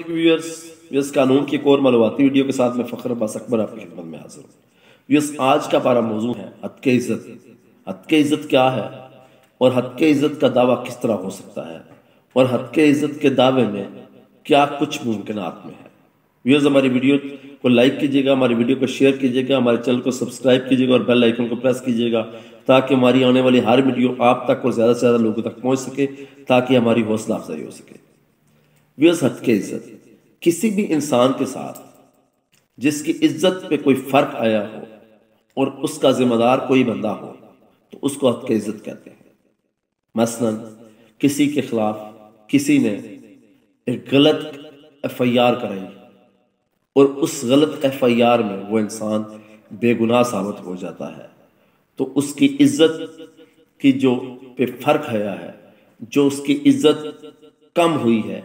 Viewers, कानून की एक और मालूमाती वीडियो के साथ मैं फखर अब्बास अकबर आपकी खिदमत में हाजिर हूँ। व्यूअर्स, आज का हमारा मौजू है हद के इज़्ज़त। हद के इज़्ज़त क्या है और हद के इज़्ज़त का दावा किस तरह हो सकता है और हद के इज़्ज़त के दावे में क्या कुछ मुमकिनात में है। व्यूअर्स, हमारी वीडियो को लाइक कीजिएगा, हमारी वीडियो को शेयर कीजिएगा, हमारे चैनल को सब्सक्राइब कीजिएगा और बेल आइकन को प्रेस कीजिएगा ताकि हमारी आने वाली हर वीडियो आप तक और ज़्यादा से ज़्यादा लोगों तक पहुँच सके, ताकि हमारी हौसला अफजाई हो सके। व्यूअर्स, हद के इज़्ज़त किसी भी इंसान के साथ जिसकी इज्जत पे कोई फर्क आया हो और उसका जिम्मेदार कोई बंदा हो तो उसको हद के इज्जत कहते हैं। मसलन किसी के खिलाफ किसी ने एक गलत FIR कराई और उस गलत FIR में वो इंसान बेगुनाह साबित हो जाता है तो उसकी इज्जत की जो पे फर्क आया है, जो उसकी इज्जत कम हुई है,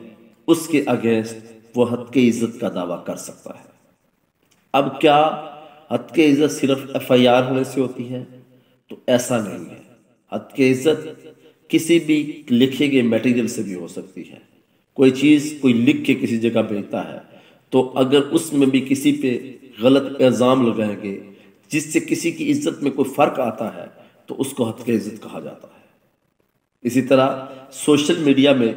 उसके अगेंस्ट वो हद के इज्जत का दावा कर सकता है। अब क्या हद के इज्जत सिर्फ FIR होने से होती है? तो ऐसा नहीं है। हद के इज्जत किसी भी लिखे गए मटेरियल से भी हो सकती है। कोई चीज़ कोई लिख के किसी जगह भेजता है तो अगर उसमें भी किसी पे गलत इल्ज़ाम लगाएंगे जिससे किसी की इज्जत में कोई फ़र्क आता है तो उसको हद के इज्जत कहा जाता है। इसी तरह सोशल मीडिया में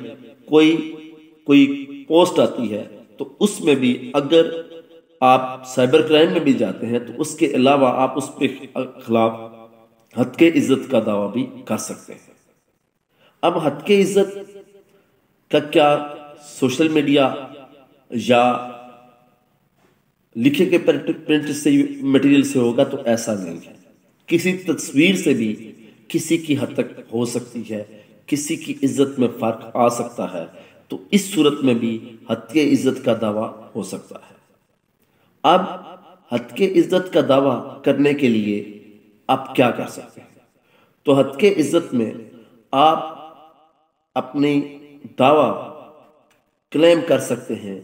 कोई पोस्ट आती है तो उसमें भी अगर आप साइबर क्राइम में भी जाते हैं तो उसके अलावा आप उस पे खिलाफ हद के इज्जत का दावा भी कर सकते हैं। अब हद के इज्जत का क्या सोशल मीडिया या लिखे के प्रिंट से मटेरियल से होगा? तो ऐसा नहीं है। किसी तस्वीर से भी किसी की हद तक हो सकती है, किसी की इज्जत में फर्क आ सकता है, तो इस सूरत में भी हद के इज्जत का दावा हो सकता है। अब हद के इज्जत का दावा करने के लिए आप क्या कर सकते हैं? तो हद के इज्जत में आप अपनी दावा क्लेम कर सकते हैं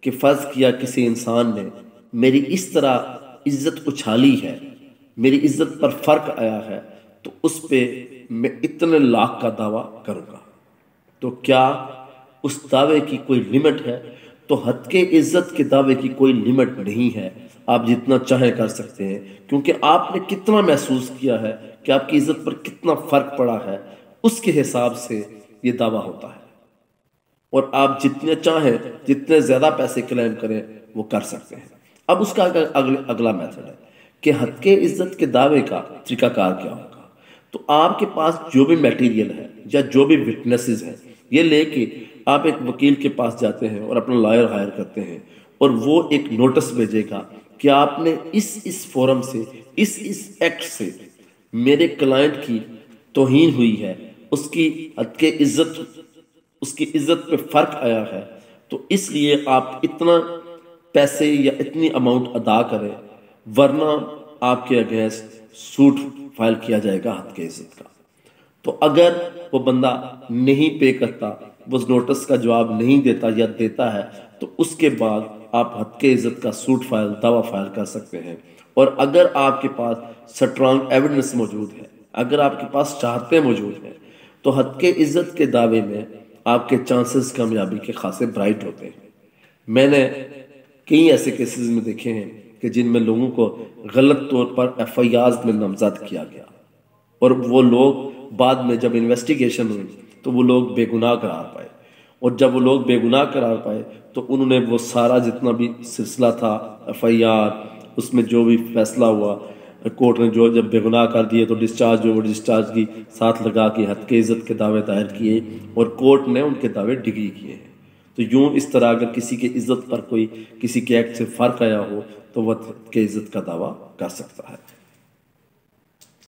कि फर्ज किया किसी इंसान ने मेरी इस तरह इज्जत उछाली है, मेरी इज्जत पर फर्क आया है, तो उस पे मैं इतने लाख का दावा करूंगा। तो क्या उस दावे की कोई लिमिट है? तो हद के इज्जत के दावे की कोई लिमिट नहीं है। आप जितना चाहे कर सकते हैं, क्योंकि आपने कितना महसूस किया है कि आपकी इज्जत पर कितना फर्क पड़ा है, उसके हिसाब से ये दावा होता है। और आप जितने चाहें, जितने ज्यादा पैसे क्लेम करें, वो कर सकते हैं। अब उसका अगला मेथड है कि हद के इज्जत के दावे का तरीकाकार क्या होगा। तो आपके पास जो भी मटेरियल है या जो भी विटनेसेस हैं, ये लेके आप एक वकील के पास जाते हैं और अपना लॉयर हायर करते हैं और वो एक नोटिस भेजेगा कि आपने इस फोरम से इस एक्ट से मेरे क्लाइंट की तौहीन हुई है, उसकी हद के उसकी इज्जत पे फर्क आया है, तो इसलिए आप इतना पैसे या इतनी अमाउंट अदा करें, वरना आपके अगेंस्ट सूट फाइल किया जाएगा हद के इज्जत का। तो अगर वो बंदा नहीं पे करता, वो नोटिस का जवाब नहीं देता या देता है, तो उसके बाद आप हद के इज्जत का सूट फाइल, दावा फाइल कर सकते हैं। और अगर आपके पास स्ट्रांग एविडेंस मौजूद है, अगर आपके पास शहादतें मौजूद हैं, तो हद के इज्जत के दावे में आपके चांसेस कामयाबी के खासे ब्राइट होते हैं। मैंने कई ऐसे केसेस में देखे हैं कि जिनमें लोगों को गलत तौर पर FIRs में नामजद किया गया और वो लोग बाद में जब इन्वेस्टिगेशन हुई तो वो लोग बेगुनाह करार पाए, और जब वो लोग बेगुनाह करार पाए तो उन्होंने वो सारा जितना भी सिलसिला था FIR, उसमें जो भी फैसला हुआ, कोर्ट ने जो जब बेगुनाह कर दिए तो डिस्चार्ज की साथ लगा के हद के इज्जत के दावे दायर किए और कोर्ट ने उनके दावे डिग्री किए हैं। तो यूं इस तरह अगर किसी की इज्जत पर कोई किसी के एक्ट से फर्क आया हो तो वह हद के इज्जत का दावा कर सकता है।